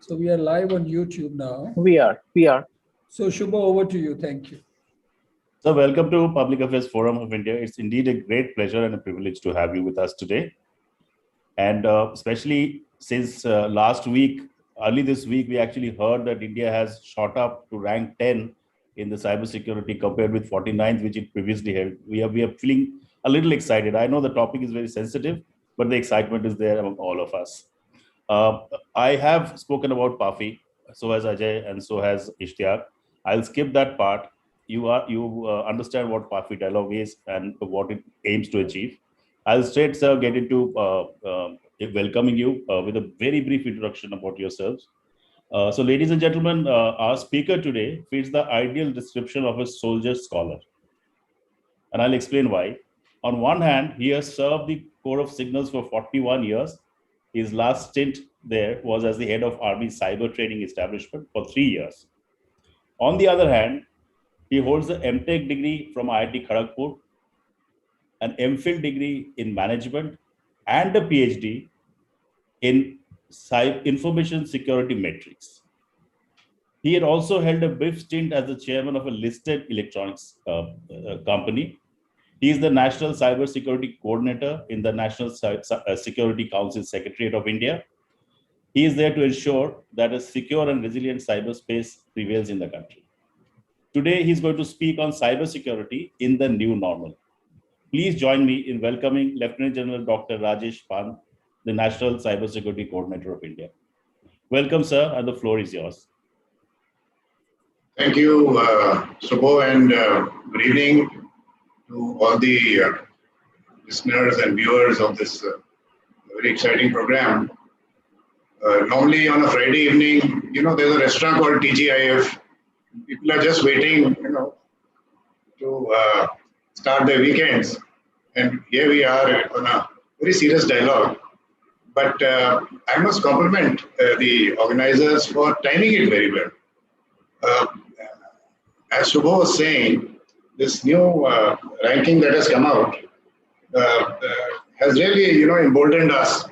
So we are live on YouTube now. We are. So Shubha, over to you. Thank you. So welcome to Public Affairs Forum of India. It's indeed a great pleasure and a privilege to have you with us today. And especially since last week, early this week, we actually heard that India has shot up to rank 10 in the cybersecurity compared with 49th, which it previously held. We are feeling a little excited. I know the topic is very sensitive, but the excitement is there among all of us. I have spoken about PAFI, so has Ajay, and so has Ishtiaq. I'll skip that part. You understand what PAFI dialogue is and what it aims to achieve. I'll straight, sir, get into welcoming you with a very brief introduction about yourselves. So, ladies and gentlemen, our speaker today fits the ideal description of a soldier scholar. And I'll explain why. On one hand, he has served the Corps of Signals for 41 years. His last stint there was as the head of Army Cyber Training Establishment for 3 years. On the other hand, he holds an MTech degree from IIT Kharagpur, an MPhil degree in management, and a PhD in information security metrics. He had also held a brief stint as the chairman of a listed electronics company. He is the National Cybersecurity Coordinator in the National Security Council Secretariat of India. He is there to ensure that a secure and resilient cyberspace prevails in the country. Today, he's going to speak on cybersecurity in the new normal. Please join me in welcoming Lieutenant General Dr. Rajesh Pant, the National Cybersecurity Coordinator of India. Welcome, sir, and the floor is yours. Thank you, Subho, and good evening to all the listeners and viewers of this very exciting program. Normally on a Friday evening, there's a restaurant called TGIF. People are just waiting, to start their weekends. And here we are on a very serious dialogue. But I must compliment the organizers for timing it very well. As Subho was saying, this new ranking that has come out has really, emboldened us.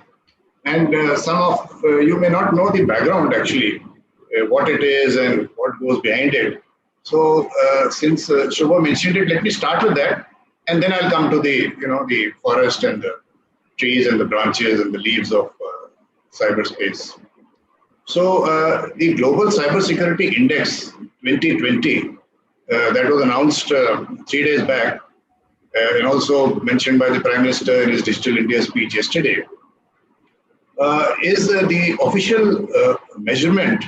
And some of you may not know the background actually, what it is and what goes behind it. So since Shubha mentioned it, let me start with that, and then I'll come to the, the forest and the trees and the branches and the leaves of cyberspace. So the Global Cybersecurity Index 2020 that was announced 3 days back and also mentioned by the Prime Minister in his Digital India speech yesterday, is the official measurement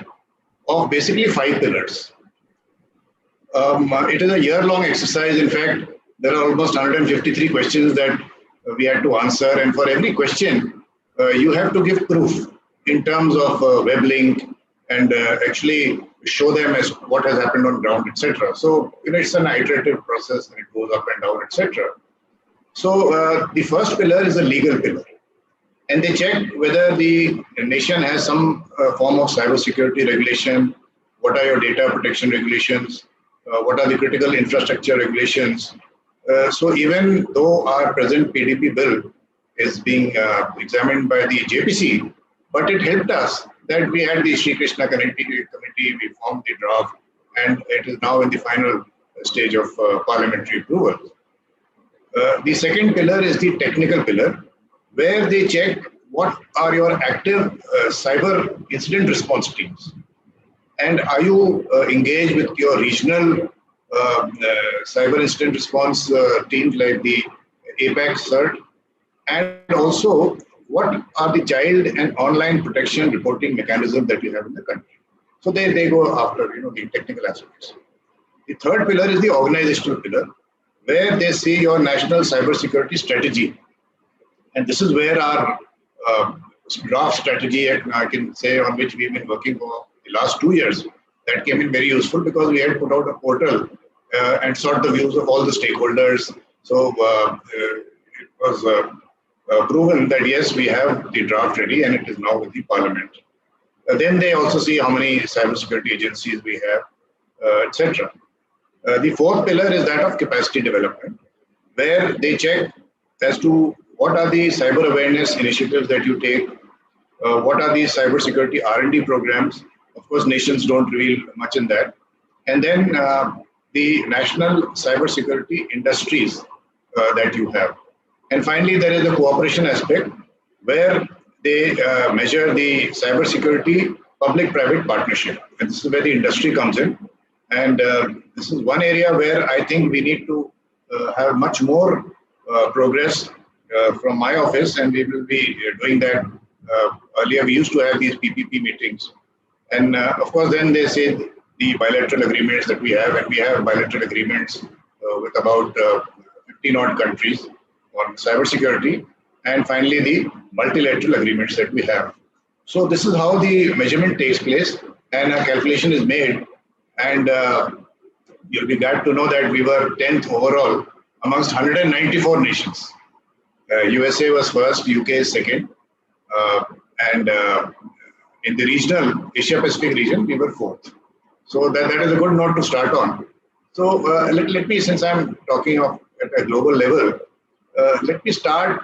of basically 5 pillars. It is a year-long exercise. In fact, there are almost 153 questions that we had to answer, and for every question, you have to give proof in terms of web link and actually show them as what has happened on ground, etc. So, it's an iterative process and it goes up and down, etc. So, the first pillar is a legal pillar. And they check whether the nation has some form of cybersecurity regulation, what are your data protection regulations, what are the critical infrastructure regulations. So even though our present PDP bill is being examined by the JPC, but it helped us that we had the Sri Krishna Committee, we formed the draft, and it is now in the final stage of parliamentary approval. The second pillar is the technical pillar, where they check what are your active cyber incident response teams. And are you engaged with your regional cyber incident response teams like the APEX CERT? And also, what are the child and online protection reporting mechanisms that you have in the country? So they go after the technical aspects. The third pillar is the organizational pillar, where they see your national cybersecurity strategy. And this is where our draft strategy, I can say, on which we've been working for the last 2 years, that came in very useful because we had put out a portal and sought the views of all the stakeholders. So it was proven that yes, we have the draft ready and it is now with the parliament. Then they also see how many cybersecurity agencies we have, etc. The fourth pillar is that of capacity development, where they check as to what are the cyber awareness initiatives that you take, what are these cybersecurity R&D programs. Of course, nations don't reveal much in that. And then the national cybersecurity industries that you have. And finally, there is a cooperation aspect where they measure the cybersecurity public-private partnership. And this is where the industry comes in. And this is one area where I think we need to have much more progress from my office, and we will be doing that. Earlier, we used to have these PPP meetings. And of course, then they say the bilateral agreements that we have, and we have bilateral agreements with about 15 odd countries on cybersecurity, and finally the multilateral agreements that we have. So this is how the measurement takes place, and a calculation is made, and you'll be glad to know that we were 10th overall amongst 194 nations. USA was first, UK is second, and in the regional Asia-Pacific region, we were fourth. So that is a good note to start on. So let me, since I'm talking of at a global level, let me start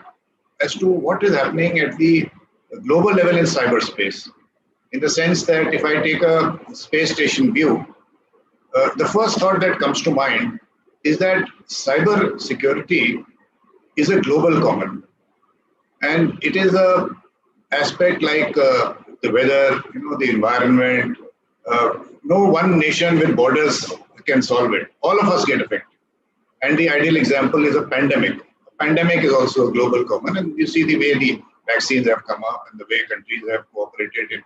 as to what is happening at the global level in cyberspace. In the sense that if I take a space station view, the first thought that comes to mind is that cyber security is a global common. And it is a aspect like the weather, the environment. No one nation with borders can solve it. All of us get affected. And the ideal example is a pandemic. A pandemic is also a global common, and you see the way the vaccines have come up and the way countries have cooperated in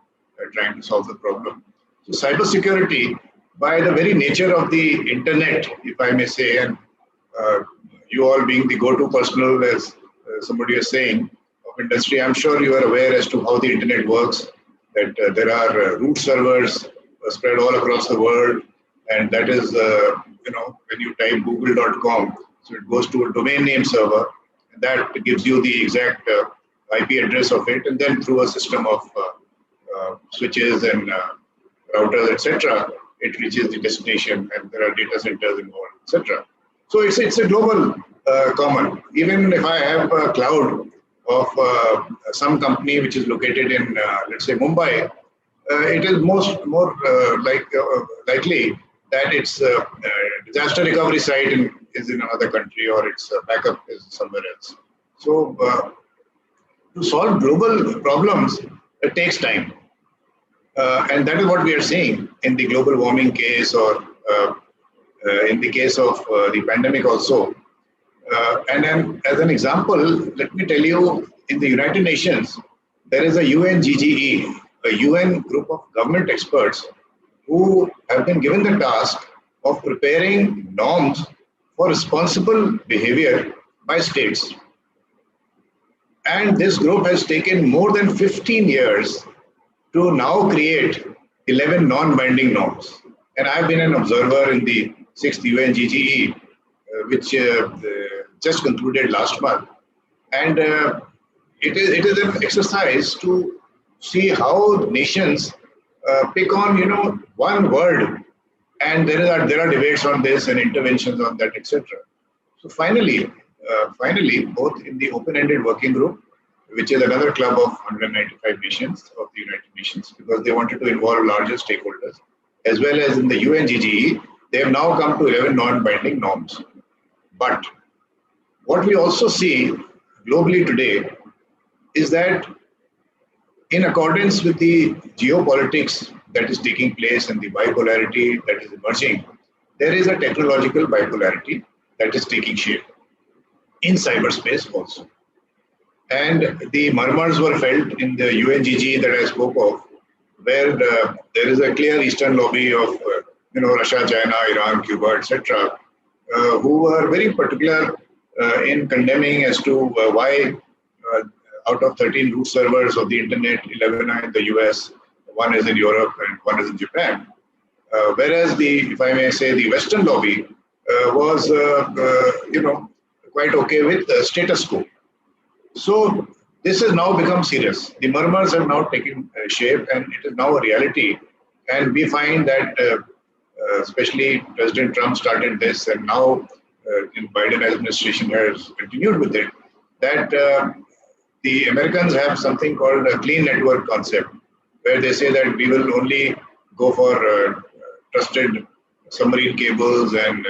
trying to solve the problem. So cybersecurity, by the very nature of the internet, if I may say, and you all being the go-to personnel, as somebody is saying, of industry, I'm sure you are aware as to how the internet works, that there are root servers spread all across the world, and that is, when you type google.com, so it goes to a domain name server, and that gives you the exact IP address of it, and then through a system of switches and routers, etc., it reaches the destination, and there are data centers involved, etc. So it's a global common. Even if I have a cloud of some company which is located in, let's say, Mumbai, it is more likely that its disaster recovery site is in another country, or its backup is somewhere else. So to solve global problems, it takes time. And that is what we are seeing in the global warming case, or in the case of the pandemic also. And then as an example, let me tell you, in the United Nations, there is a UNGGE, a UN group of government experts who have been given the task of preparing norms for responsible behavior by states. And this group has taken more than 15 years to now create 11 non-binding norms. And I've been an observer in the 6th UNGGE, which just concluded last month. And it is an exercise to see how nations pick on, one word, and there are debates on this and interventions on that, etc. So finally, both in the open-ended working group, which is another club of 195 nations of the United Nations, because they wanted to involve larger stakeholders, as well as in the UNGGE, they have now come to 11 non-binding norms. But what we also see globally today is that in accordance with the geopolitics that is taking place and the bipolarity that is emerging, there is a technological bipolarity that is taking shape in cyberspace also. And the murmurs were felt in the UNGG that I spoke of, where there is a clear Eastern lobby of Russia, China, Iran, Cuba, etc., who were very particular in condemning as to why out of 13 root servers of the internet, 11 are in the US, one is in Europe, and one is in Japan. Whereas if I may say, the Western lobby was, quite okay with the status quo. So this has now become serious. The murmurs have now taken shape, and it is now a reality. And we find that, especially President Trump started this, and now the Biden administration has continued with it, that the Americans have something called a clean network concept, where they say that we will only go for trusted submarine cables and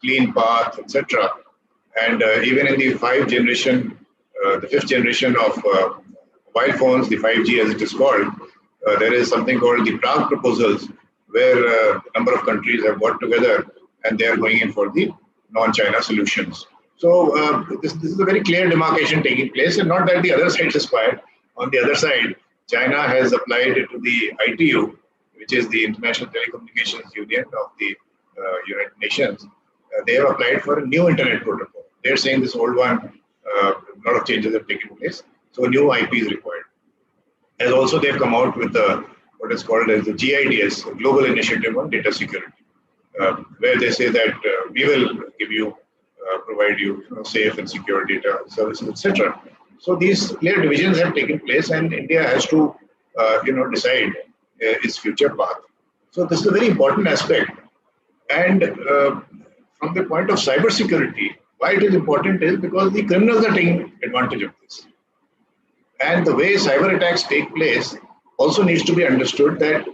clean path, etc. And even in the the fifth generation of mobile phones, the 5G as it is called, there is something called the Prague proposals, where a number of countries have got together and they are going in for the non-China solutions. So this is a very clear demarcation taking place, and not that the other side is quiet. On the other side, China has applied to the ITU, which is the International Telecommunications Union of the United Nations. They have applied for a new internet protocol. They're saying this old one, a lot of changes have taken place, so new IP is required. As also they've come out with what is called as the GIDS, Global Initiative on Data Security, where they say that we will provide you, safe and secure data services, etc. So these clear divisions have taken place, and India has to, decide its future path. So this is a very important aspect. And from the point of cybersecurity, why it is important is because the criminals are taking advantage of this. And the way cyber attacks take place also needs to be understood that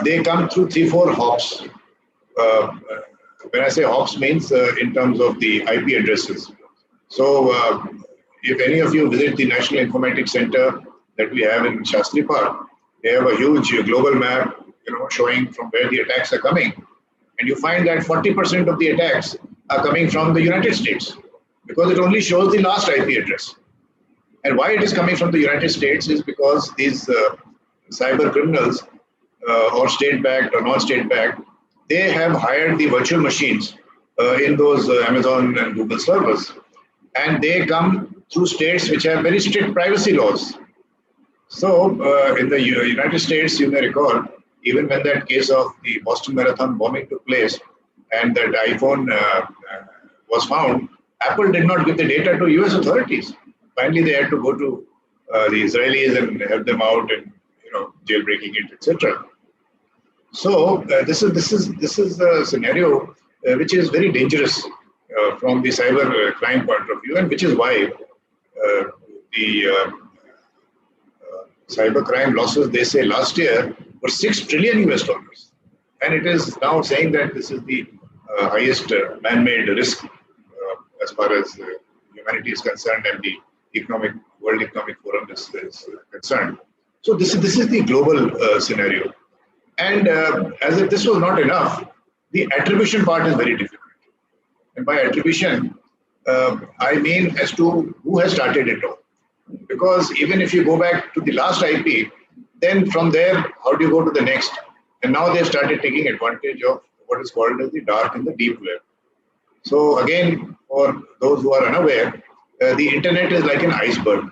they come through 3-4 hops. When I say hops means in terms of the IP addresses. So if any of you visit the National Informatics Center that we have in Shastri Park, they have a huge global map, showing from where the attacks are coming. And you find that 40% of the attacks are coming from the United States, because it only shows the last IP address. And why it is coming from the United States is because these cyber criminals, or state-backed or non-state-backed, they have hired the virtual machines in those Amazon and Google servers. And they come through states which have very strict privacy laws. So in the United States, you may recall, even when that case of the Boston Marathon bombing took place and that iPhone was found, Apple did not give the data to US authorities. Finally, they had to go to the Israelis and help them out and jailbreaking it, etc. So this is a scenario which is very dangerous from the cyber crime point of view, and which is why the cyber crime losses, they say last year, were $6 trillion US, and it is now saying that this is the highest man-made risk as far as humanity is concerned, and the World Economic Forum is concerned. So this is the global scenario. And as if this was not enough, the attribution part is very difficult. And by attribution, I mean as to who has started it all. Because even if you go back to the last IP, then from there, how do you go to the next? And now they've started taking advantage of what is called as the dark and the deep web. So again, for those who are unaware, the internet is like an iceberg.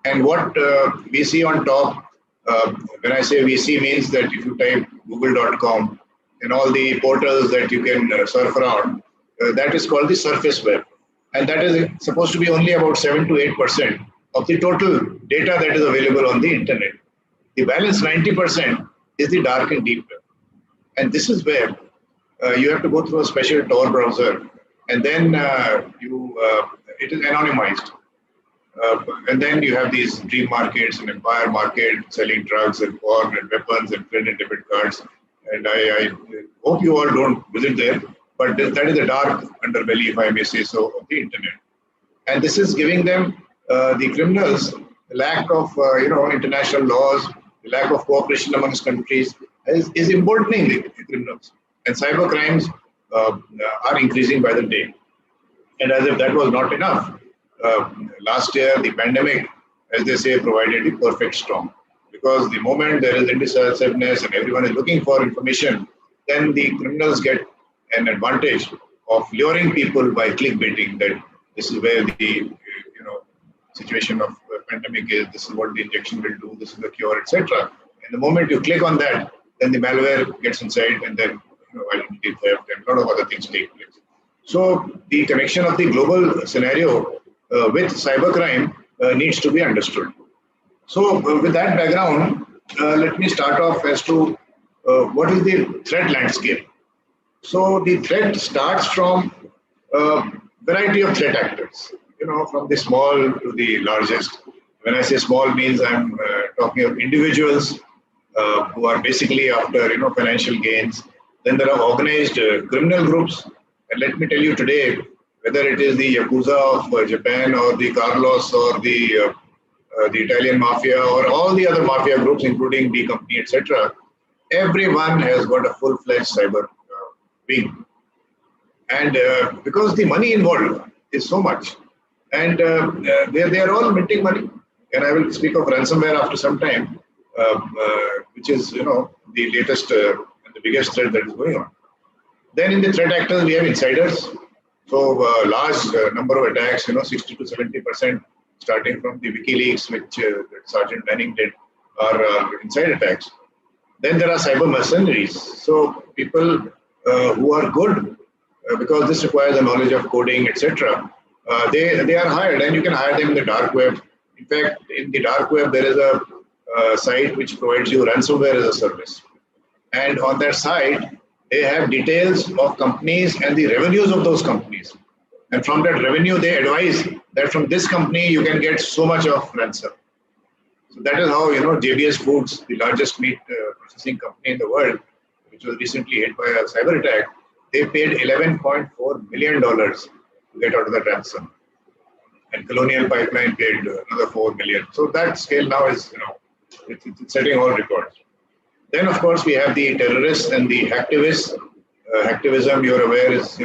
And what we see on top, when I say we see, means that if you type google.com and all the portals that you can surf around, that is called the surface web. And that is supposed to be only about 7 to 8% of the total data that is available on the internet. The balance 90% is the dark and deep web. And this is where you have to go through a special Tor browser, and then it is anonymized. And then you have these dream markets and empire market selling drugs and porn and weapons and credit debit cards. And I hope you all don't visit there, but that is the dark underbelly, if I may say so, of the internet. And this is giving them, the criminals, the lack of international laws, the lack of cooperation amongst countries is emboldening the criminals. And cyber crimes are increasing by the day. And as if that was not enough, last year the pandemic, as they say, provided the perfect storm. Because the moment there is indecisiveness and everyone is looking for information, then the criminals get an advantage of luring people by clickbaiting that this is where the situation of pandemic is, this is what the injection will do, this is the cure, etc. And the moment you click on that, then the malware gets inside, and then identity theft and a lot of other things take place. So the connection of the global scenario with cybercrime needs to be understood. So with that background, let me start off as to what is the threat landscape. So the threat starts from a variety of threat actors. from the small to the largest. When I say small means I'm talking of individuals who are basically after, financial gains. Then there are organized criminal groups. And let me tell you today, whether it is the Yakuza of Japan or the Carlos or the Italian mafia or all the other mafia groups, including D Company, etc., everyone has got a full-fledged cyber wing. And because the money involved is so much, and they are all minting money. And I will speak of ransomware after some time, which is, the latest and the biggest threat that is going on. Then in the threat actors, we have insiders. So large number of attacks, 60 to 70%, starting from the WikiLeaks, which Sergeant Manning did, are inside attacks. Then there are cyber mercenaries. So people who are good, because this requires a knowledge of coding, etc. They are hired, and you can hire them in the dark web. In fact, in the dark web, there is a site which provides you ransomware as a service. And on that site, they have details of companies and the revenues of those companies. And from that revenue, they advise that from this company, you can get so much of ransom. So that is how, JBS Foods, the largest meat processing company in the world, which was recently hit by a cyber attack, they paid $11.4 million to get out of that ransom. And Colonial Pipeline paid another $4 million. So that scale now is, it's setting all records. Then, of course, we have the terrorists and the hacktivists. Hacktivism, you're aware, is,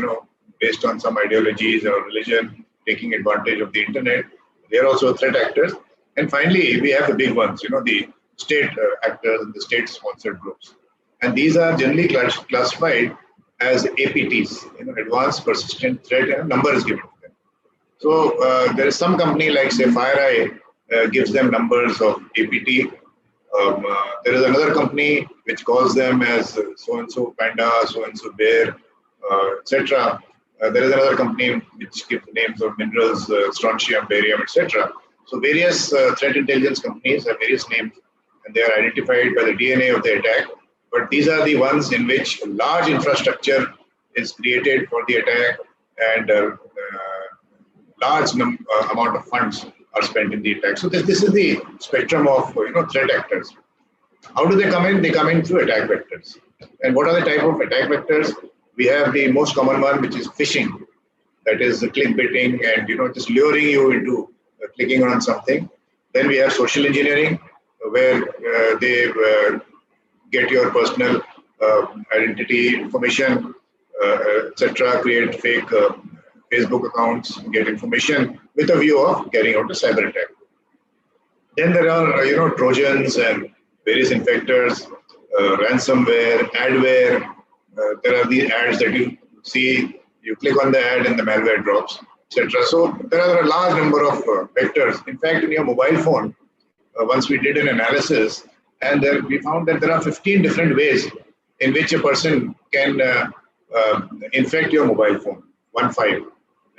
based on some ideologies or religion, taking advantage of the internet. They're also threat actors. And finally, we have the big ones, the state actors and the state-sponsored groups. And these are generally classified as APTs, Advanced Persistent Threat, and a number is given to them. So there is some company like, say, FireEye gives them numbers of APT. There is another company which calls them as so-and-so panda, so-and-so bear, etc. There is another company which gives names of minerals, strontium, barium, etc. So various threat intelligence companies have various names, and they are identified by the DNA of the attack. But these are the ones in which large infrastructure is created for the attack, and large amount of funds are spent in the attack. So this is the spectrum of threat actors. How do they come in? They come in through attack vectors. And what are the type of attack vectors? We have the most common one, which is phishing. That is the clickbaiting and just luring you into clicking on something. Then we have social engineering, where they get your personal identity information, etc. Create fake Facebook accounts, get information with a view of carrying out a cyber attack. Then there are Trojans and various infectors, ransomware, adware. There are the ads that you see. You click on the ad and the malware drops, etc. So there are a large number of vectors. In fact, in your mobile phone, once we did an analysis, and we found that there are 15 different ways in which a person can infect your mobile phone, 15.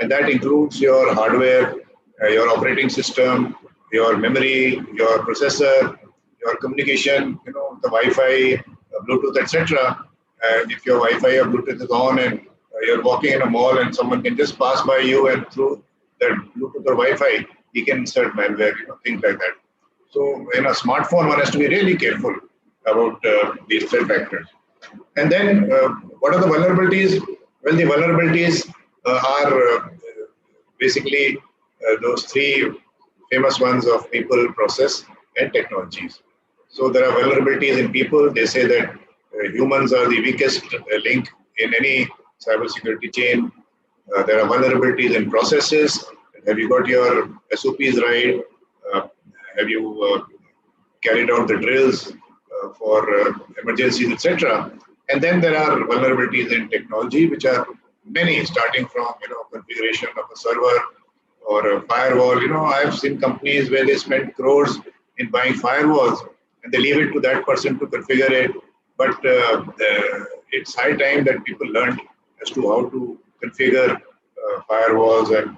And that includes your hardware, your operating system, your memory, your processor, your communication, the Wi-Fi, Bluetooth, etc. And if your Wi-Fi or Bluetooth is on and you're walking in a mall and someone can just pass by you and through that Bluetooth or Wi-Fi, he can insert malware, things like that. So in a smartphone, one has to be really careful about these threat factors. And then what are the vulnerabilities? Well, the vulnerabilities are basically those three famous ones of people, process, and technologies. So there are vulnerabilities in people. They say that humans are the weakest link in any cybersecurity chain. There are vulnerabilities in processes. Have you got your SOPs right? Have you carried out the drills for emergencies, etc.? And then there are vulnerabilities in technology, which are many, starting from configuration of a server or a firewall. I've seen companies where they spend crores in buying firewalls, and they leave it to that person to configure it. But it's high time that people learn as to how to configure firewalls and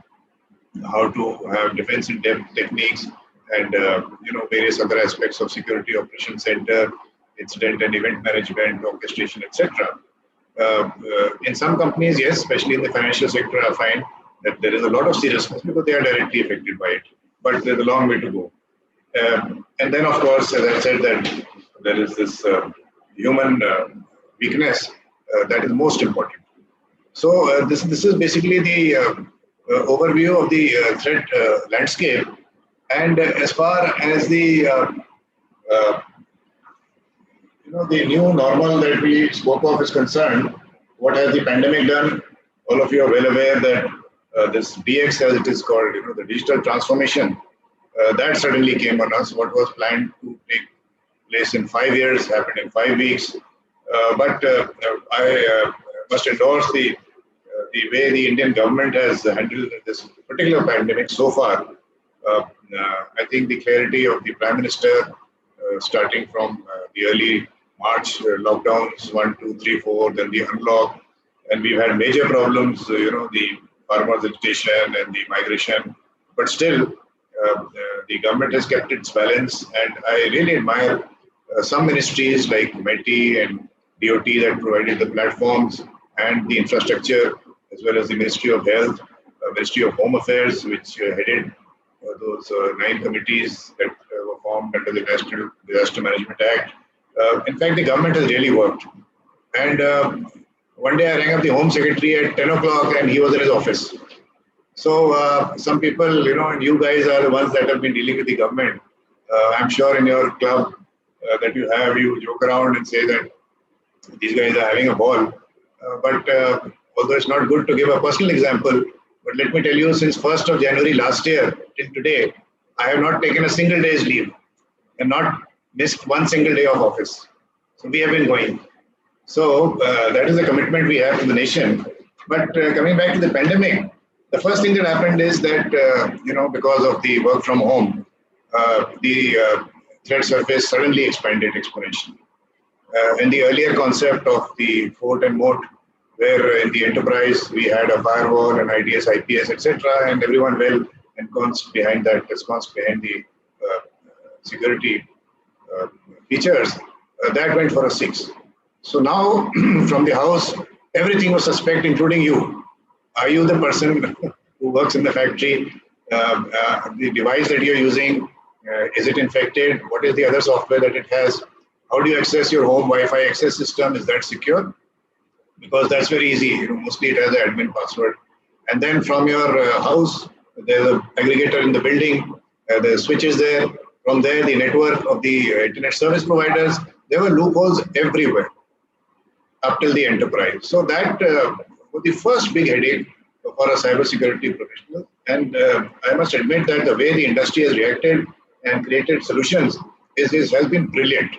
how to have defense in depth techniques and various other aspects of security operations center, incident and event management, orchestration, etc. In some companies, yes, especially in the financial sector, I find that there is a lot of seriousness because they are directly affected by it. But there's a long way to go. And then, of course, as I said, that there is this human weakness that is most important. So this is basically the overview of the threat landscape. And as far as the the new normal that we spoke of is concerned, what has the pandemic done? All of you are well aware that this DX, as it is called, the digital transformation, that suddenly came on us. What was planned to take place in 5 years happened in 5 weeks. But I must endorse the way the Indian government has handled this particular pandemic so far. I think the clarity of the Prime Minister, starting from the early March lockdowns, 1, 2, 3, 4, then the unlock, and we've had major problems, the farmers' agitation and the migration, but still the government has kept its balance, and I really admire some ministries like METI and DOT that provided the platforms and the infrastructure, as well as the Ministry of Health, Ministry of Home Affairs, which headed those 9 committees that were formed under the National Disaster Management Act. In fact, the government has really worked. And one day I rang up the Home Secretary at 10 o'clock and he was in his office. So some people, and you guys are the ones that have been dealing with the government. I'm sure in your club that you joke around and say that these guys are having a ball. But although it's not good to give a personal example, but let me tell you, since 1st of January last year till today, I have not taken a single day's leave and not missed one single day of office. So we have been going. So that is a commitment we have to the nation. But coming back to the pandemic, the first thing that happened is that, because of the work from home, the threat surface suddenly expanded exponentially. And the earlier concept of the fort and moat, where in the enterprise we had a firewall and IDS, IPS, etc., and everyone well ensconced behind that, ensconced behind the security features, that went for a 6. So now, from the house, everything was suspect, including you. Are you the person who works in the factory? The device that you're using, is it infected? What is the other software that it has? How do you access your home Wi-Fi access system? Is that secure? Because that's very easy. Mostly it has an admin password. And then from your house, there's an aggregator in the building. The switch is there. From there, the network of the internet service providers. There were loopholes everywhere up till the enterprise. So that was the first big headache for a cybersecurity professional. And I must admit that the way the industry has reacted and created solutions has been brilliant.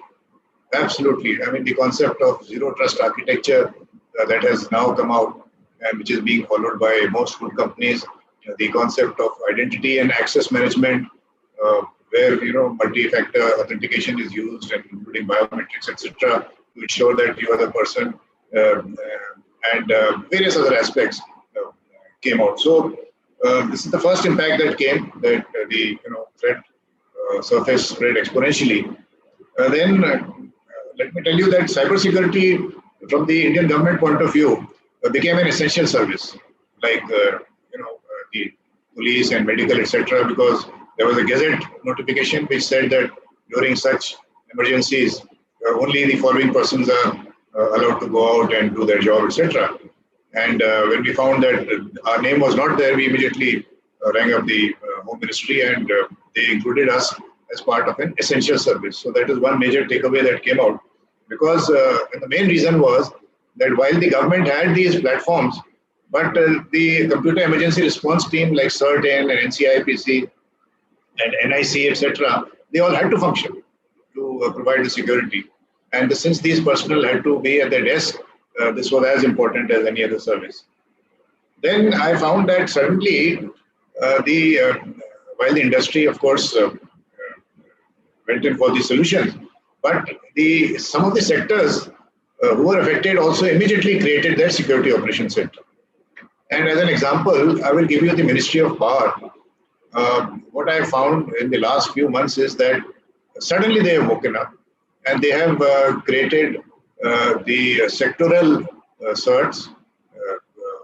Absolutely. I mean, the concept of zero trust architecture that has now come out and which is being followed by most good companies, the concept of identity and access management, where multi-factor authentication is used, and including biometrics, etc., to ensure that you are the person, and various other aspects came out. So this is the first impact that came, that the threat surface spread exponentially. Then let me tell you that cybersecurity, from the Indian government point of view, became an essential service, like the police and medical, etc., because there was a gazette notification which said that during such emergencies, only the following persons are allowed to go out and do their job, etc. And when we found that our name was not there, we immediately rang up the Home Ministry, and they included us as part of an essential service. So that is one major takeaway that came out, because the main reason was that while the government had these platforms, but the computer emergency response team like CERT-N and NCIPC and NIC, etc., they all had to function to provide the security. And since these personnel had to be at their desk, this was as important as any other service. Then I found that suddenly, while the industry, of course, went in for the solutions, but some of the sectors who were affected also immediately created their security operations center. And as an example, I will give you the Ministry of Power. What I found in the last few months is that suddenly they have woken up and they have created the sectoral certs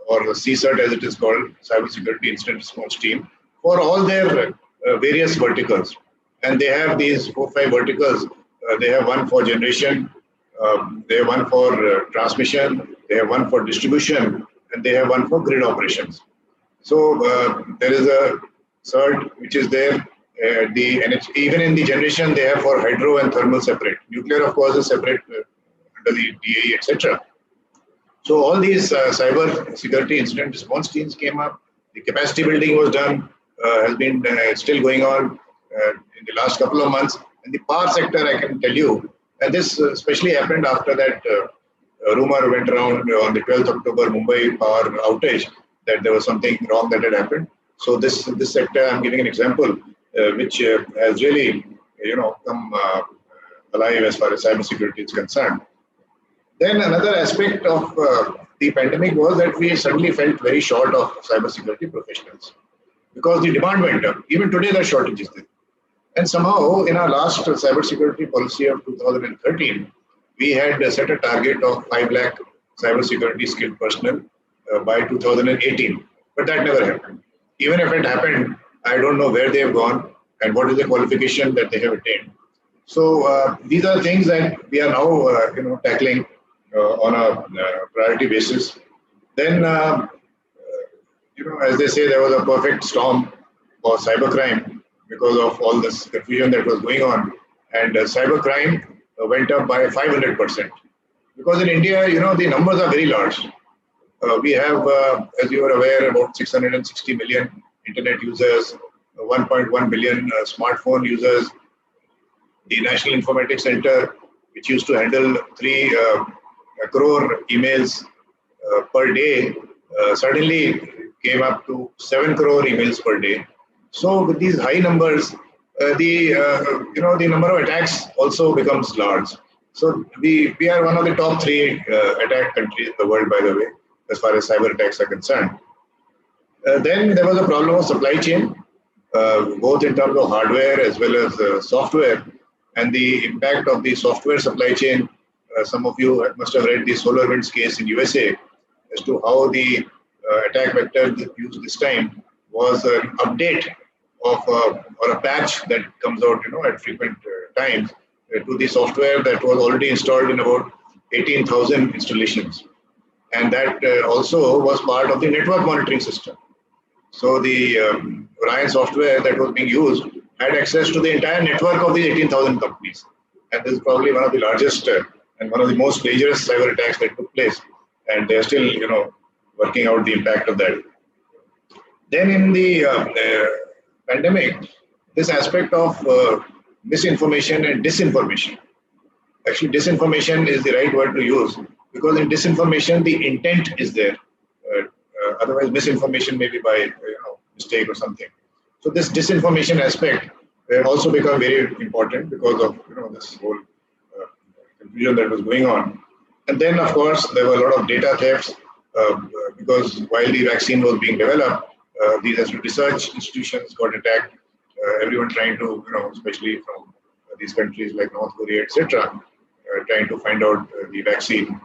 or the CSIRT as it is called, Cybersecurity Incident Response Team, for all their various verticals. And they have these 4-5 verticals. They have one for generation, they have one for transmission, they have one for distribution, and they have one for grid operations. So there is a CERT which is there. Even in the generation, they have for hydro and thermal separate. Nuclear, of course, is separate under the DAE, etc. So all these cyber security incident response teams came up. The capacity building was done, has been still going on in the last couple of months. In the power sector, I can tell you, and this especially happened after that rumor went around on the 12th October Mumbai power outage that there was something wrong that had happened. So this sector, I'm giving an example, which has really, come alive as far as cybersecurity is concerned. Then another aspect of the pandemic was that we suddenly felt very short of cybersecurity professionals because the demand went up. Even today, there are shortages there. And somehow, in our last cybersecurity policy of 2013, we had set a target of 5 lakh cybersecurity skilled personnel by 2018. But that never happened. Even if it happened, I don't know where they have gone and what is the qualification that they have attained. So these are things that we are now, tackling on a priority basis. Then, as they say, there was a perfect storm for cybercrime because of all this confusion that was going on. And cybercrime went up by 500%. Because in India, the numbers are very large. We have, as you are aware, about 660 million internet users, 1.1 billion smartphone users. The National Informatics Center, which used to handle 3 crore emails per day, suddenly came up to 7 crore emails per day. So with these high numbers, the number of attacks also becomes large. So we are one of the top 3 attack countries in the world, by the way, as far as cyber attacks are concerned. Then there was a problem of supply chain, both in terms of hardware as well as software, and the impact of the software supply chain. Some of you must have read the SolarWinds case in USA as to how the attack vector used this time was an update of or a patch that comes out at frequent times to the software that was already installed in about 18,000 installations. And that also was part of the network monitoring system. So the Orion software that was being used had access to the entire network of the 18,000 companies. And this is probably one of the largest and one of the most dangerous cyber attacks that took place. And they're still, working out the impact of that. Then in the pandemic, this aspect of misinformation and disinformation. Actually, disinformation is the right word to use because in disinformation, the intent is there. Otherwise, misinformation may be by mistake or something. So this disinformation aspect also become very important because of this whole confusion that was going on. And then, of course, there were a lot of data thefts because while the vaccine was being developed, these research institutions got attacked. Everyone trying to, especially from these countries like North Korea, etc., trying to find out the vaccine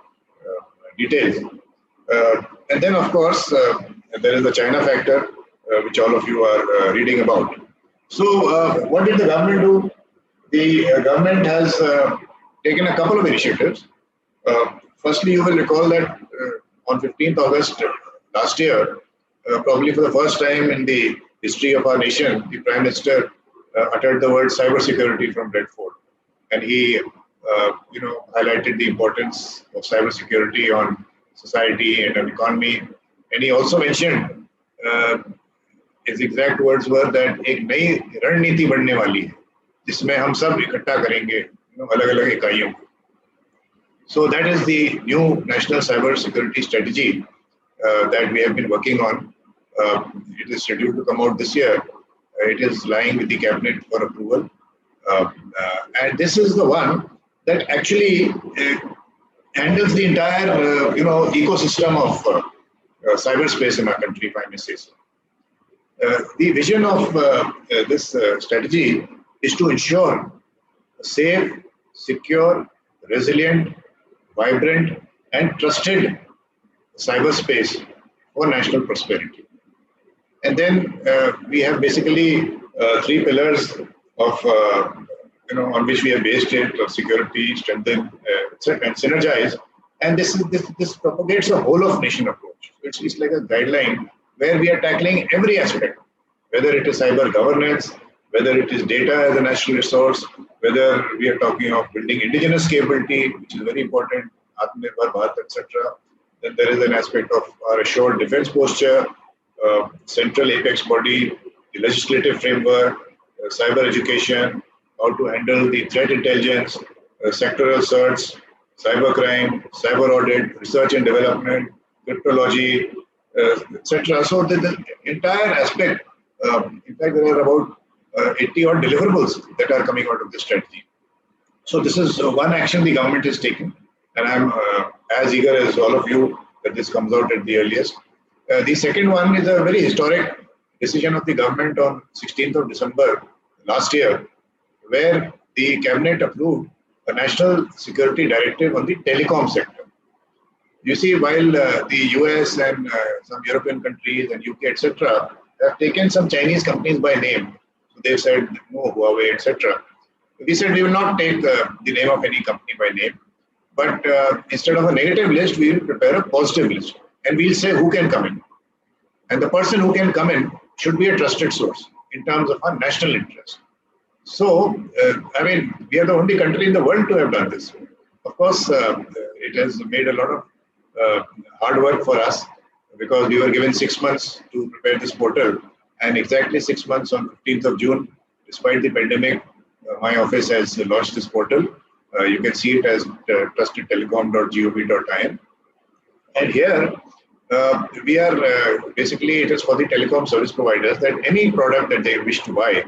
details. And then, of course, there is the China factor, which all of you are reading about. So what did the government do? The government has taken a couple of initiatives. Firstly, you will recall that on 15th August last year, probably for the first time in the history of our nation, the Prime Minister uttered the word cybersecurity from Red Fort. And he, highlighted the importance of cybersecurity on society and an economy. And he also mentioned, his exact words were that एक नई रणनीति बनने वाली है, जिसमें हम सब इकट्ठा करेंगे, अलग-अलग इकाइयों. So that is the new national cyber security strategy that we have been working on. It is scheduled to come out this year. It is lying with the cabinet for approval. And this is the one that actually handles the entire, ecosystem of cyberspace in our country, if I may say so. The vision of this strategy is to ensure a safe, secure, resilient, vibrant, and trusted cyberspace for national prosperity. And then we have basically three pillars of on which we have based it: of security, strengthen, and synergize. And this propagates a whole of nation approach. It's like a guideline where we are tackling every aspect, whether it is cyber governance, whether it is data as a national resource, whether we are talking of building indigenous capability, which is very important, Atmanirbhar Bharat, etc. Then there is an aspect of our assured defense posture, central apex body, the legislative framework, cyber education, how to handle the threat intelligence, sectoral certs, cybercrime, cyber audit, research and development, cryptology, etc. So the entire aspect, in fact, there are about 80 odd deliverables that are coming out of this strategy. So this is one action the government is taking, and I'm as eager as all of you that this comes out at the earliest. The second one is a very historic decision of the government on 16th of December last year, where the cabinet approved a national security directive on the telecom sector. You see, while the US and some European countries and UK, etc., have taken some Chinese companies by name, so they've said no, Huawei, etc. We said we will not take the name of any company by name, but instead of a negative list, we will prepare a positive list, and we'll say who can come in. And the person who can come in should be a trusted source in terms of our national interest. So, I mean, we are the only country in the world to have done this. Of course, it has made a lot of hard work for us because we were given 6 months to prepare this portal, and exactly 6 months on 15th of June, despite the pandemic, my office has launched this portal. You can see it as trustedtelecom.gov.in. And here, we are basically, it is for the telecom service providers that any product that they wish to buy,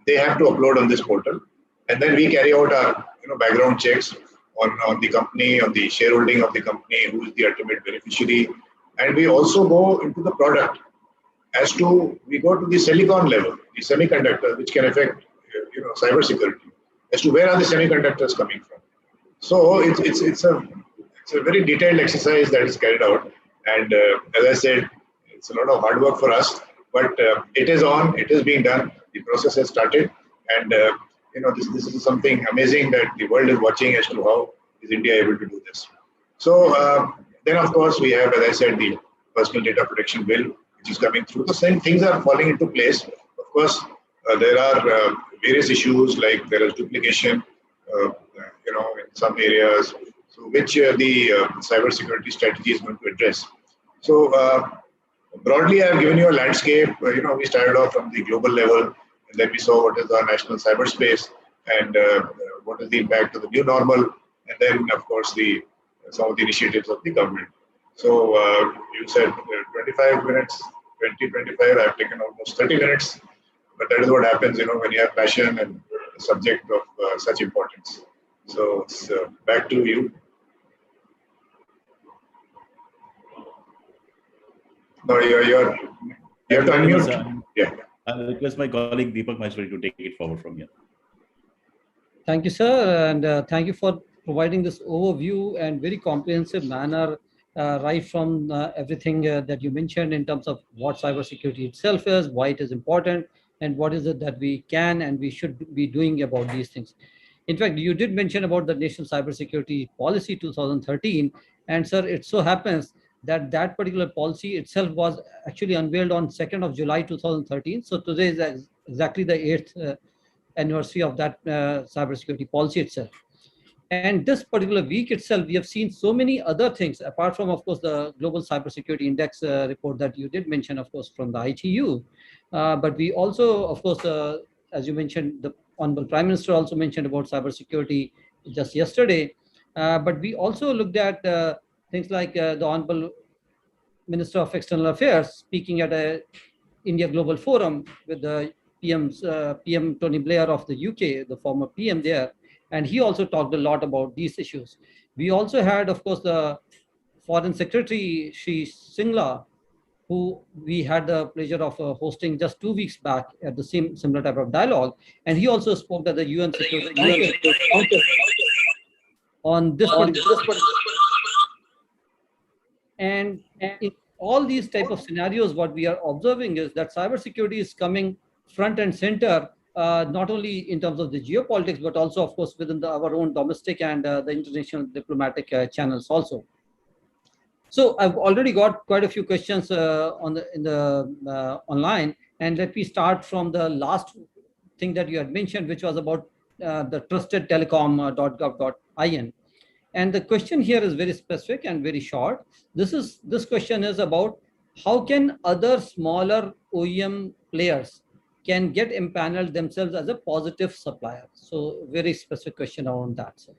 they have to upload on this portal. And then we carry out our background checks on the company, on the shareholding of the company, who is the ultimate beneficiary. And we also go into the product as to, we go to the silicon level, the semiconductor, which can affect cyber security, as to where are the semiconductors coming from. So it's a very detailed exercise that is carried out. And as I said, it's a lot of hard work for us, but it is on, it is being done, the process has started, and this is something amazing that the world is watching as to how is India able to do this. So then of course we have, as I said, the personal data protection bill, which is coming through. The same things are falling into place. Of course, there are various issues like there is duplication, in some areas, so which the cyber security strategy is going to address. So broadly, I have given you a landscape. We started off from the global level, and then we saw what is our national cyberspace and what is the impact of the new normal, and then of course some of the initiatives of the government. So you said 25 minutes, 25. I've taken almost 30 minutes, but that is what happens, when you have passion and a subject of such importance. So it's back to you. No, you have to unmute. Yeah. I'll request my colleague Deepak Maheshwari to take it forward from here. Thank you, sir, and thank you for providing this overview and very comprehensive manner, right from everything that you mentioned in terms of what cybersecurity itself is, why it is important, and what is it that we can and we should be doing about these things. In fact, you did mention about the National Cybersecurity Policy 2013, and sir, it so happens that particular policy itself was actually unveiled on 2nd of July 2013. So today is exactly the 8th anniversary of that cybersecurity policy itself. And this particular week itself, we have seen so many other things, apart from, of course, the Global Cybersecurity Index report that you did mention, of course, from the ITU. But we also, of course, as you mentioned, the Honorable Prime Minister also mentioned about cybersecurity just yesterday. But we also looked at things like the Honorable Minister of External Affairs speaking at a India Global Forum with the PM Tony Blair of the UK, the former PM there. And he also talked a lot about these issues. We also had, of course, the Foreign Secretary, Shri Singla, who we had the pleasure of hosting just 2 weeks back at the similar type of dialogue. And he also spoke at the UN Security Council on this particular. And all these type of scenarios, what we are observing is that cybersecurity is coming front and center, not only in terms of the geopolitics, but also, of course, within our own domestic and the international diplomatic channels also. So I've already got quite a few questions online, and let me start from the last thing that you had mentioned, which was about the trustedtelecom.gov.in. And the question here is very specific and very short. This question is about how can other smaller OEM players can get empaneled themselves as a positive supplier. So very specific question around that. Sir.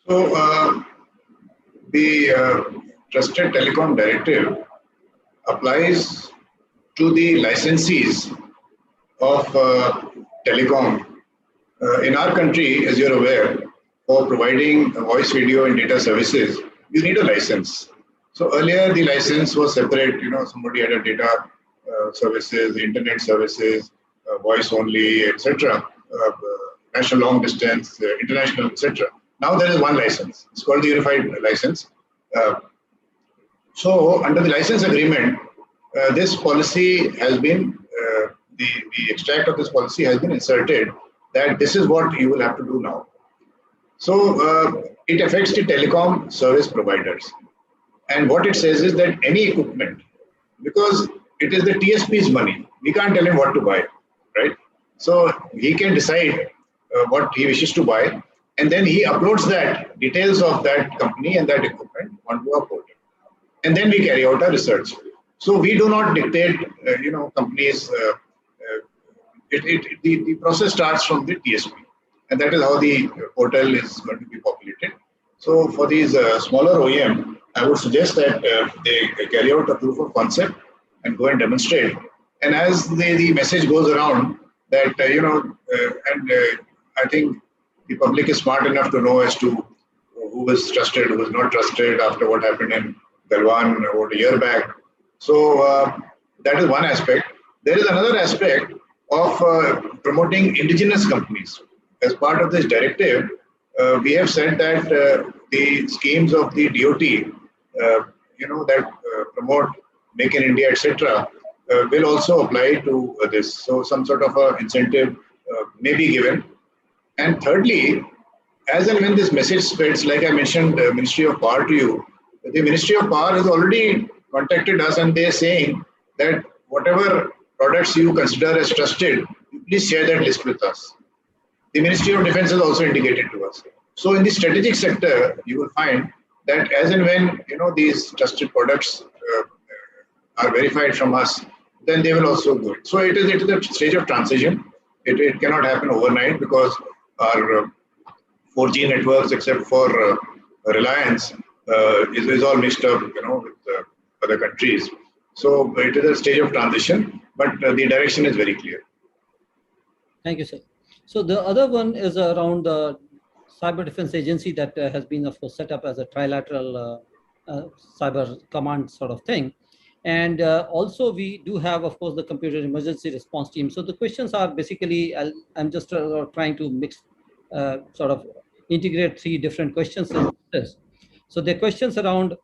So the Trusted Telecom Directive applies to the licensees of telecom. In our country, as you're aware, for providing voice, video, and data services, you need a license. So earlier, the license was separate. Somebody had a data services, internet services, voice only, etc. National long distance, international, etc. Now there is one license. It's called the Unified License. So under the license agreement, this policy has been, the extract of this policy has been inserted that this is what you will have to do now. So it affects the telecom service providers. And what it says is that any equipment, because it is the TSP's money, we can't tell him what to buy, right? So he can decide what he wishes to buy, and then he uploads that details of that company and that equipment onto our portal. And then we carry out our research. So we do not dictate, companies. The process starts from the TSP. And that is how the portal is going to be populated. So for these smaller OEM, I would suggest that they carry out a proof of concept and go and demonstrate. And as the message goes around that, I think the public is smart enough to know as to who is trusted, who is not trusted after what happened in Galwan about a year back. So that is one aspect. There is another aspect of promoting indigenous companies. As part of this directive, we have said that the schemes of the DOT, that promote Make in India, etc., will also apply to this. So some sort of a incentive may be given. And thirdly, as and when this message spreads, like I mentioned, the Ministry of Power to you, the Ministry of Power has already contacted us and they're saying that whatever products you consider as trusted, please share that list with us. The Ministry of Defense has also indicated to us. So in the strategic sector, you will find that as and when these trusted products are verified from us, then they will also go. So it is a stage of transition. It cannot happen overnight because our 4G networks, except for Reliance, is all mixed up, with other countries. So it is a stage of transition, but the direction is very clear. Thank you, sir. So the other one is around the Cyber Defense Agency that has been, of course, set up as a trilateral cyber command sort of thing. And also we do have, of course, the computer emergency response team. So the questions are basically, I'm just trying to mix, sort of integrate three different questions in this. So the questions around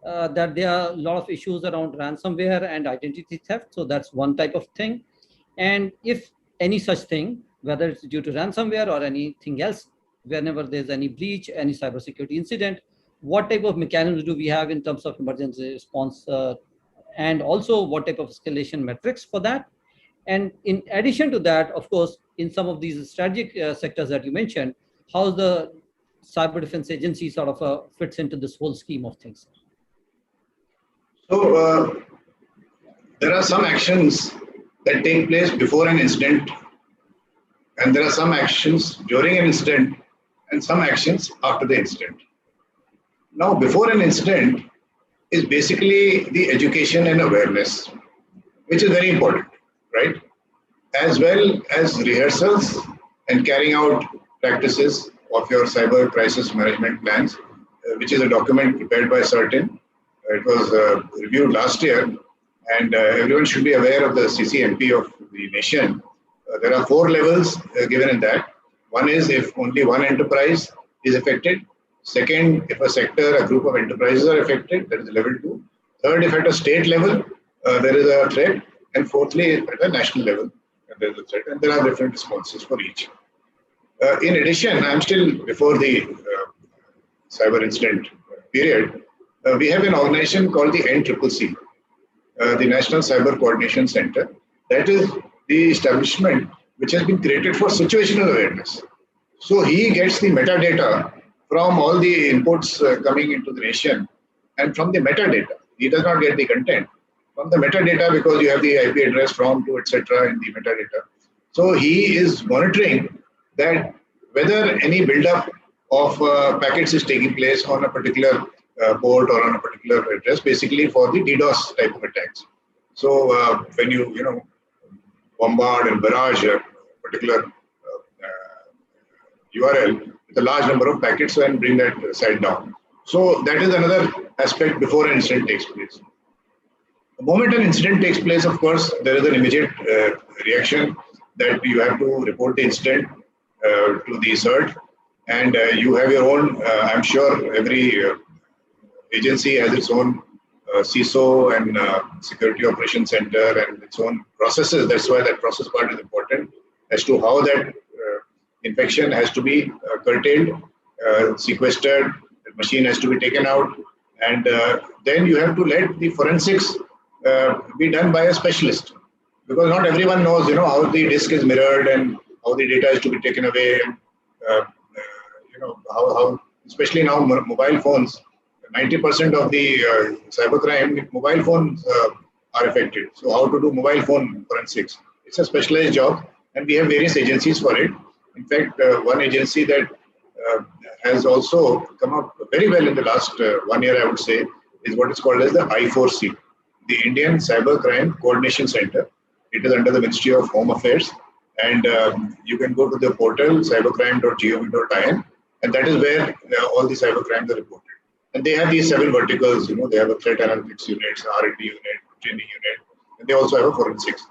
that there are a lot of issues around ransomware and identity theft. So that's one type of thing. And if any such thing, whether it's due to ransomware or anything else, whenever there's any breach, any cybersecurity incident, what type of mechanisms do we have in terms of emergency response, and also what type of escalation metrics for that? And in addition to that, of course, in some of these strategic sectors that you mentioned, how the Cyber Defense Agency sort of fits into this whole scheme of things? So there are some actions that take place before an incident, and there are some actions during an incident, and some actions after the incident. Now, before an incident is basically the education and awareness, which is very important, right? As well as rehearsals and carrying out practices of your cyber crisis management plans, which is a document prepared by CERTIN. It was reviewed last year, and everyone should be aware of the CCMP of the nation. There are 4 levels given in that. One is if only one enterprise is affected. Second, if a sector, a group of enterprises are affected, that is level 2. Third, if at a state level, there is a threat. And fourthly, at a national level, there is a threat. And there are different responses for each. In addition, I'm still before the cyber incident period. We have an organization called the NCCC, the National Cyber Coordination Center. That is the establishment which has been created for situational awareness. So he gets the metadata from all the inputs coming into the nation, and from the metadata. He does not get the content. From the metadata, because you have the IP address from to etc. in the metadata. So he is monitoring that whether any buildup of packets is taking place on a particular port or on a particular address, basically for the DDoS type of attacks. So when you bombard and barrage a particular URL with a large number of packets and bring that site down. So that is another aspect before an incident takes place. The moment an incident takes place, of course, there is an immediate reaction that you have to report the incident to the CERT, and you have your own, I'm sure every agency has its own CISO and Security Operations Center and its own processes. That's why that process part is important as to how that infection has to be curtailed, sequestered, the machine has to be taken out, and then you have to let the forensics be done by a specialist, because not everyone knows, how the disk is mirrored and how the data is to be taken away, and how especially now mobile phones, 90% of the cybercrime, mobile phones are affected. So how to do mobile phone forensics? It's a specialized job, and we have various agencies for it. In fact, one agency that has also come up very well in the last 1 year, I would say, is what is called as the I4C, the Indian Cybercrime Coordination Center. It is under the Ministry of Home Affairs, and you can go to the portal cybercrime.gov.in, and that is where all the cybercrimes are reported. And they have these 7 verticals. They have a threat analytics unit, R&D unit, training unit, and they also have a forensics.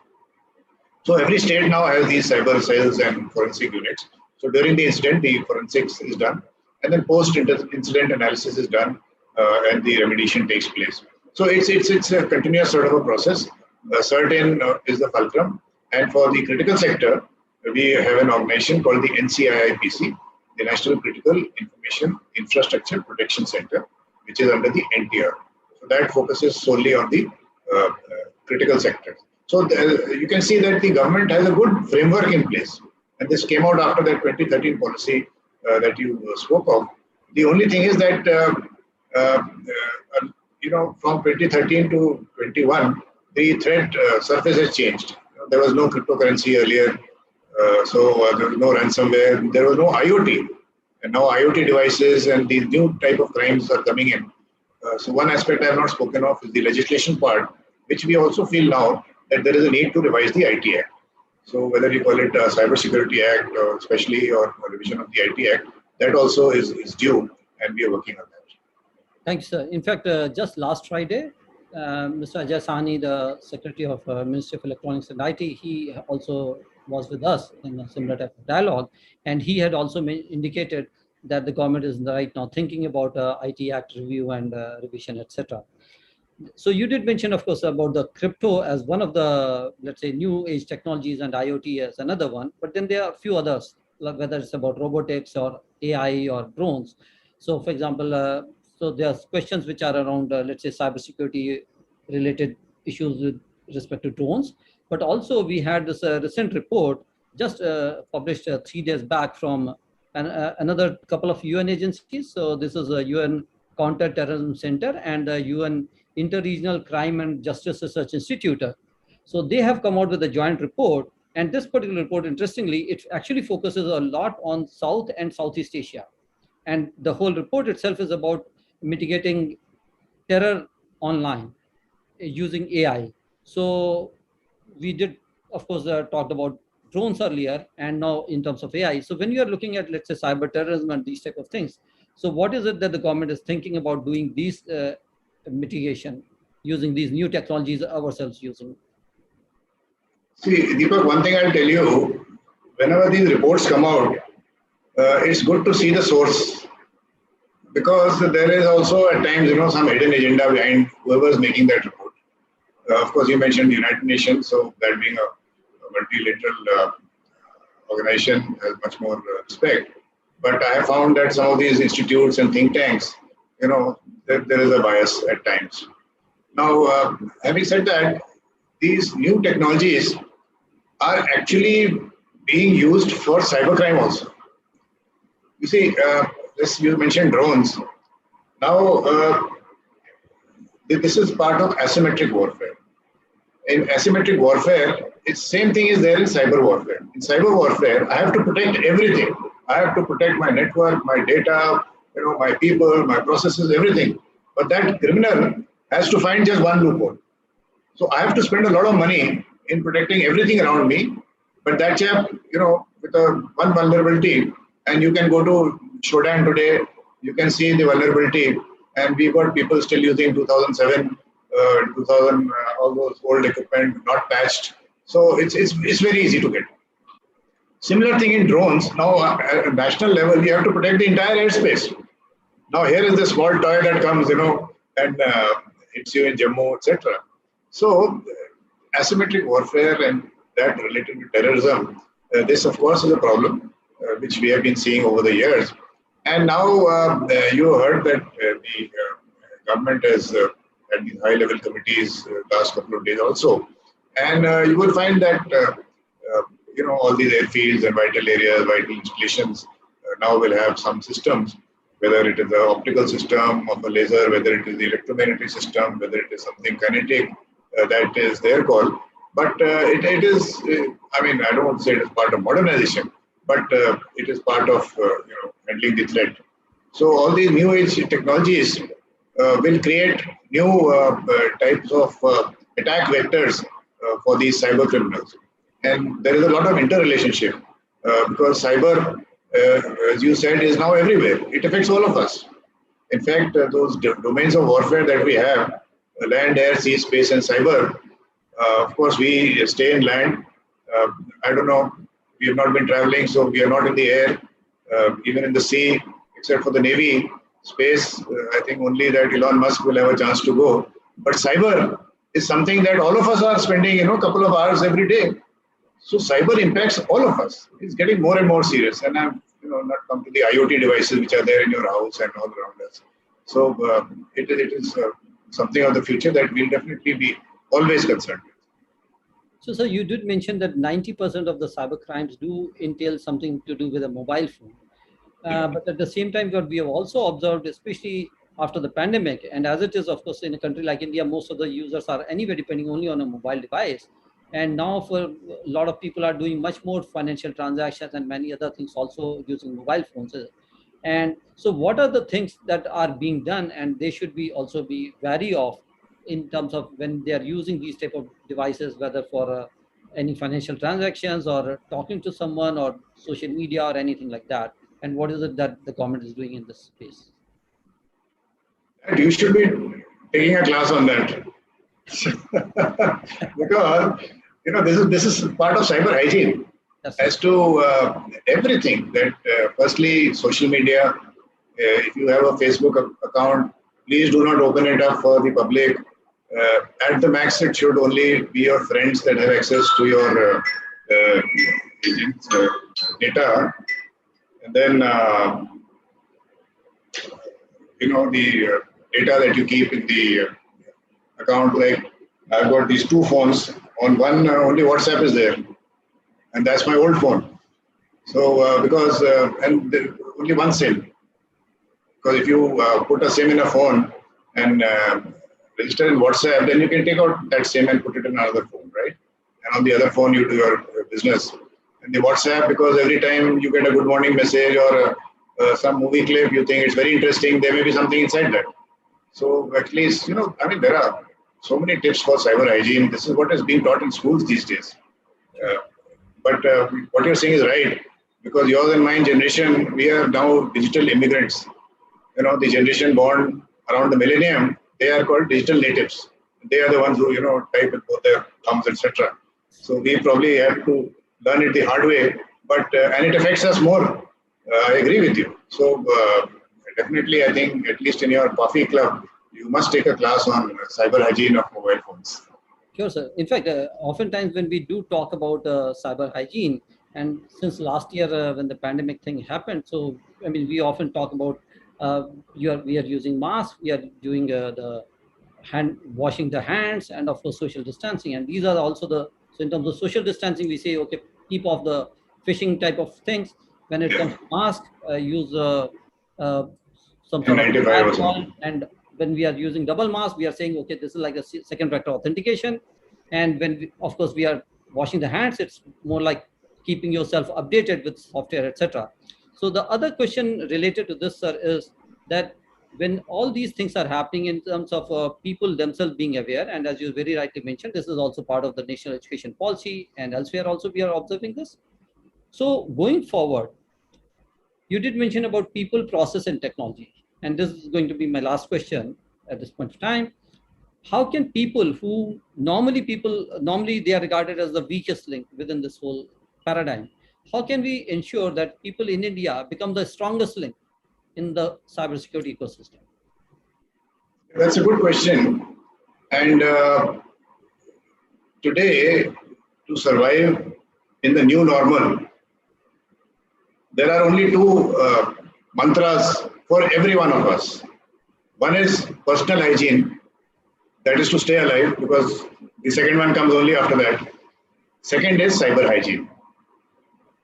So every state now has these cyber cells and forensic units. So during the incident, the forensics is done, and then post-incident analysis is done, and the remediation takes place. So it's a continuous sort of a process. CERT is the fulcrum, and for the critical sector, we have an organization called the NCIIPC, the National Critical Information Infrastructure Protection Center, which is under the NTR. So that focuses solely on the critical sector. So you can see that the government has a good framework in place. And this came out after that 2013 policy that you spoke of. The only thing is that, from 2013 to 21, the threat surface has changed. There was no cryptocurrency earlier. So there was no ransomware. There was no IoT. And now IoT devices and these new type of crimes are coming in. So one aspect I have not spoken of is the legislation part, which we also feel now that there is a need to revise the IT Act. So whether you call it a Cyber Security Act or especially or a revision of the IT Act, that also is due, and we are working on that. Thanks, sir. In fact, just last Friday, Mr. Ajay Sahni, the Secretary of Ministry of Electronics and IT, he also was with us in a similar type of dialogue, and he had also indicated that the government is right now thinking about IT Act review and revision, etc. So you did mention, of course, about the crypto as one of the, let's say, new age technologies, and IoT as another one. But then there are a few others, like whether it's about robotics or AI or drones. So, for example, so there's questions which are around, let's say, cybersecurity related issues with respect to drones. But also we had this recent report just published 3 days back from another couple of UN agencies. So this is a UN Counter-Terrorism Center and the UN Inter-Regional Crime and Justice Research Institute. So they have come out with a joint report. And this particular report, interestingly, it actually focuses a lot on South and Southeast Asia. And the whole report itself is about mitigating terror online using AI. So we did, of course, talked about drones earlier, and now in terms of AI. So when you are looking at, let's say, cyber terrorism and these type of things, so what is it that the government is thinking about doing these mitigation using these new technologies ourselves using? See, Deepak, one thing I'll tell you, whenever these reports come out, it's good to see the source. because there is also at times, some hidden agenda behind whoever is making that report. Of course, you mentioned the United Nations, so that being a multilateral organization has much more respect. But I have found that some of these institutes and think tanks, there is a bias at times. Now, having said that, these new technologies are actually being used for cybercrime also. You see, you mentioned drones. Now, this is part of asymmetric warfare. In asymmetric warfare, it's same thing is there in cyber warfare. In cyber warfare, I have to protect everything. I have to protect my network, my data, my people, my processes, everything. But that criminal has to find just one loophole. So I have to spend a lot of money in protecting everything around me. But that chap, with one vulnerability, and you can go to Shodan today, you can see the vulnerability, and we've got people still using 2007, 2000, all those old equipment, not patched. So it's very easy to get. Similar thing in drones. Now, at a national level, you have to protect the entire airspace. Now, here is the small toy that comes, and hits you in Jammu, etc. So, asymmetric warfare and that related to terrorism, this, of course, is a problem which we have been seeing over the years. And now you heard that the government has had these high-level committees last couple of days also. And you will find that, all these airfields and vital areas, vital installations now will have some systems, whether it is an optical system of a laser, whether it is the electromagnetic system, whether it is something kinetic, that is their call. But it is, I don't want to say it is part of modernization, but it is part of handling the threat. So all these new age technologies will create new types of attack vectors for these cyber criminals. And there is a lot of interrelationship because cyber, as you said, is now everywhere. It affects all of us. In fact, those domains of warfare that we have, land, air, sea, space, and cyber, of course, we stay in land. I don't know, we have not been traveling, so we are not in the air, even in the sea, except for the Navy. Space, I think only that Elon Musk will have a chance to go. But cyber is something that all of us are spending, a couple of hours every day. So cyber impacts all of us. It's getting more and more serious. And I'm, not come to the IoT devices which are there in your house and all around us. So it is something of the future that we'll definitely be always concerned with. So, sir, you did mention that 90% of the cyber crimes do entail something to do with a mobile phone. But at the same time, what we have also observed, especially after the pandemic, and as it is, of course, in a country like India, most of the users are anyway depending only on a mobile device. And now for a lot of people are doing much more financial transactions and many other things also using mobile phones. And so what are the things that are being done and they should be also be wary of in terms of when they are using these type of devices, whether for any financial transactions or talking to someone or social media or anything like that? And what is it that the government is doing in this space? You should be taking a class on that. Because this is part of cyber hygiene. Yes, as to everything that firstly social media, if you have a Facebook account, please do not open it up for the public. At the max, it should only be your friends that have access to your agents' data. And then, the data that you keep in the account, like I've got these two phones. On one, only WhatsApp is there. And that's my old phone. So, because, and only one SIM. Because if you put a SIM in a phone and register in WhatsApp, then you can take out that SIM and put it in another phone, right? And on the other phone, you do your business. And the WhatsApp, because every time you get a good morning message or some movie clip, you think it's very interesting, there may be something inside that. So at least, there are so many tips for cyber hygiene. This is what is being taught in schools these days. But what you're saying is right, because yours and mine generation, we are now digital immigrants. The generation born around the millennium, they are called digital natives. They are the ones who, type with both their thumbs, etc. So we probably have to learn it the hard way, but and it affects us more. I agree with you. So definitely, I think, at least in your PAFI club, you must take a class on cyber hygiene of mobile phones. Sure, sir. In fact, oftentimes when we do talk about cyber hygiene, and since last year when the pandemic thing happened, so I mean, we often talk about we are using masks, we are doing the washing the hands, and of course social distancing. And these are also so in terms of social distancing, we say okay, keep off the fishing type of things. When it comes to mask, use some sort of 95 or alcohol, something. and when we are using double mask, we are saying okay, this is like a second factor authentication. And when of course we are washing the hands, it's more like keeping yourself updated with software, etc. So the other question related to this, sir, is that when all these things are happening in terms of people themselves being aware, and as you very rightly mentioned, this is also part of the national education policy, and elsewhere also we are observing this. So going forward, you did mention about people, process, and technology, and this is going to be my last question at this point of time. How can people who normally they are regarded as the weakest link within this whole paradigm, how can we ensure that people in India become the strongest link in the cybersecurity ecosystem? That's a good question. And today, to survive in the new normal, there are only two mantras for every one of us. One is personal hygiene, that is to stay alive, because the second one comes only after that. Second is cyber hygiene.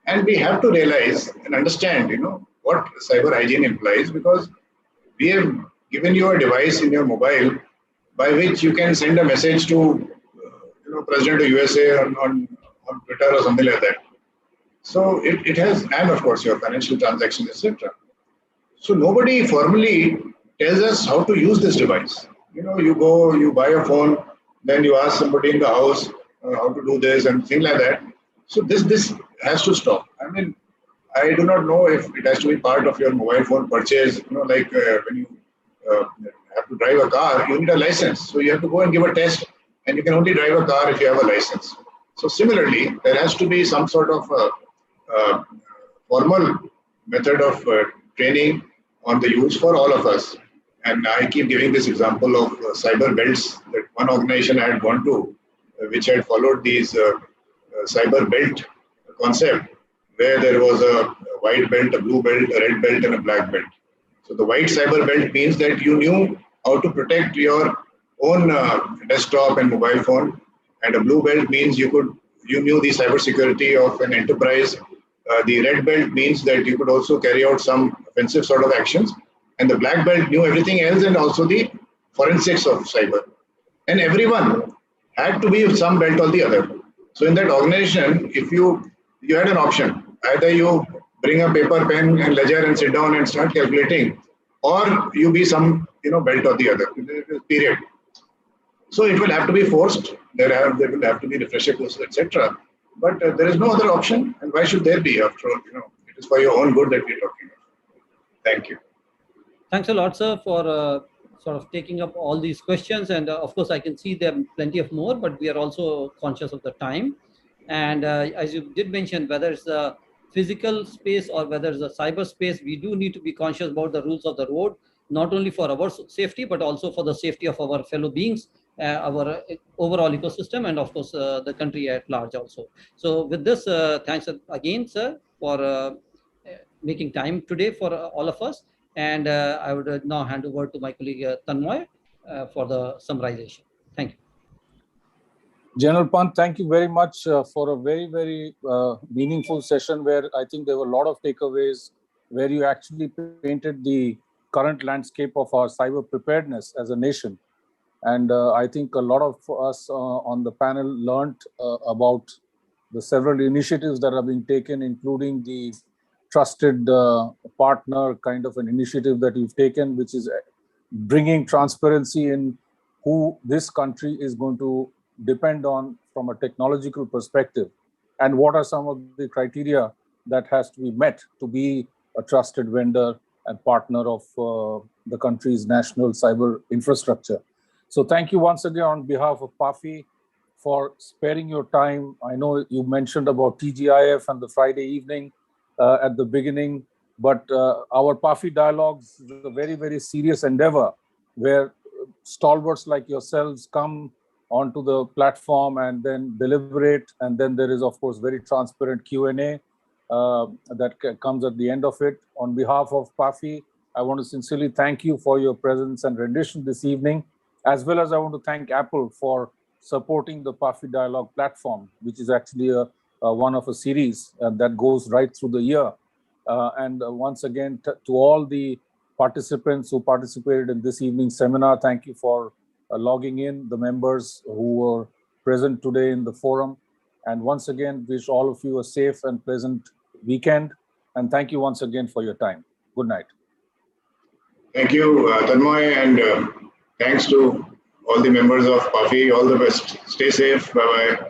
And we have to realize and understand, what cyber hygiene implies, because we have given you a device in your mobile by which you can send a message to, President of USA on Twitter or something like that. So it has, and of course your financial transactions, etc. So nobody formally tells us how to use this device. You go, you buy a phone, then you ask somebody in the house how to do this and things like that. So this has to stop. I mean, I do not know if it has to be part of your mobile phone purchase. Like when you have to drive a car, you need a license. So you have to go and give a test, and you can only drive a car if you have a license. So similarly, there has to be some sort of formal method of training on the use for all of us. And I keep giving this example of cyber belts that one organization I had gone to, which had followed these cyber belt concept, where there was a white belt, a blue belt, a red belt, and a black belt. So the white cyber belt means that you knew how to protect your own desktop and mobile phone, and a blue belt means you knew the cyber security of an enterprise. The red belt means that you could also carry out some offensive sort of actions, and the black belt knew everything else and also the forensics of cyber. And everyone had to be some belt or the other. So in that organization, if you had an option, either you bring a paper, pen, and ledger and sit down and start calculating, or you be some belt or the other. Period. So it will have to be forced. There will have to be refresher courses, etc. But there is no other option, and why should there be? After all, it is for your own good that we're talking about. Thank you. Thanks a lot, sir, for sort of taking up all these questions. And of course, I can see there are plenty of more, but we are also conscious of the time. And as you did mention, whether it's the physical space or whether it's the cyber space, we do need to be conscious about the rules of the road, not only for our safety, but also for the safety of our fellow beings, our overall ecosystem, and of course, the country at large also. So with this, thanks again, sir, for making time today for all of us. And I would now hand over to my colleague Tanmoy for the summarization. Thank you. General Pant, thank you very much for a very, very meaningful session where I think there were a lot of takeaways, where you actually painted the current landscape of our cyber preparedness as a nation. And I think a lot of us on the panel learned about the several initiatives that are being taken, including the trusted partner kind of an initiative that you've taken, which is bringing transparency in who this country is going to depend on from a technological perspective, and what are some of the criteria that has to be met to be a trusted vendor and partner of the country's national cyber infrastructure. So thank you once again on behalf of PAFI for sparing your time. I know you mentioned about TGIF and the Friday evening at the beginning. But our PAFI dialogues is a very, very serious endeavor where stalwarts like yourselves come onto the platform and then deliberate. And then there is, of course, very transparent Q&A that comes at the end of it. On behalf of PAFI, I want to sincerely thank you for your presence and rendition this evening, as well as I want to thank Apple for supporting the PAFI Dialogue platform, which is actually one of a series that goes right through the year. And once again, to all the participants who participated in this evening's seminar, thank you for logging in, the members who were present today in the forum. And once again, wish all of you a safe and pleasant weekend. And thank you once again for your time. Good night. Thank you, Tanmoy, and thanks to all the members of PAFI. All the best. Stay safe. Bye-bye.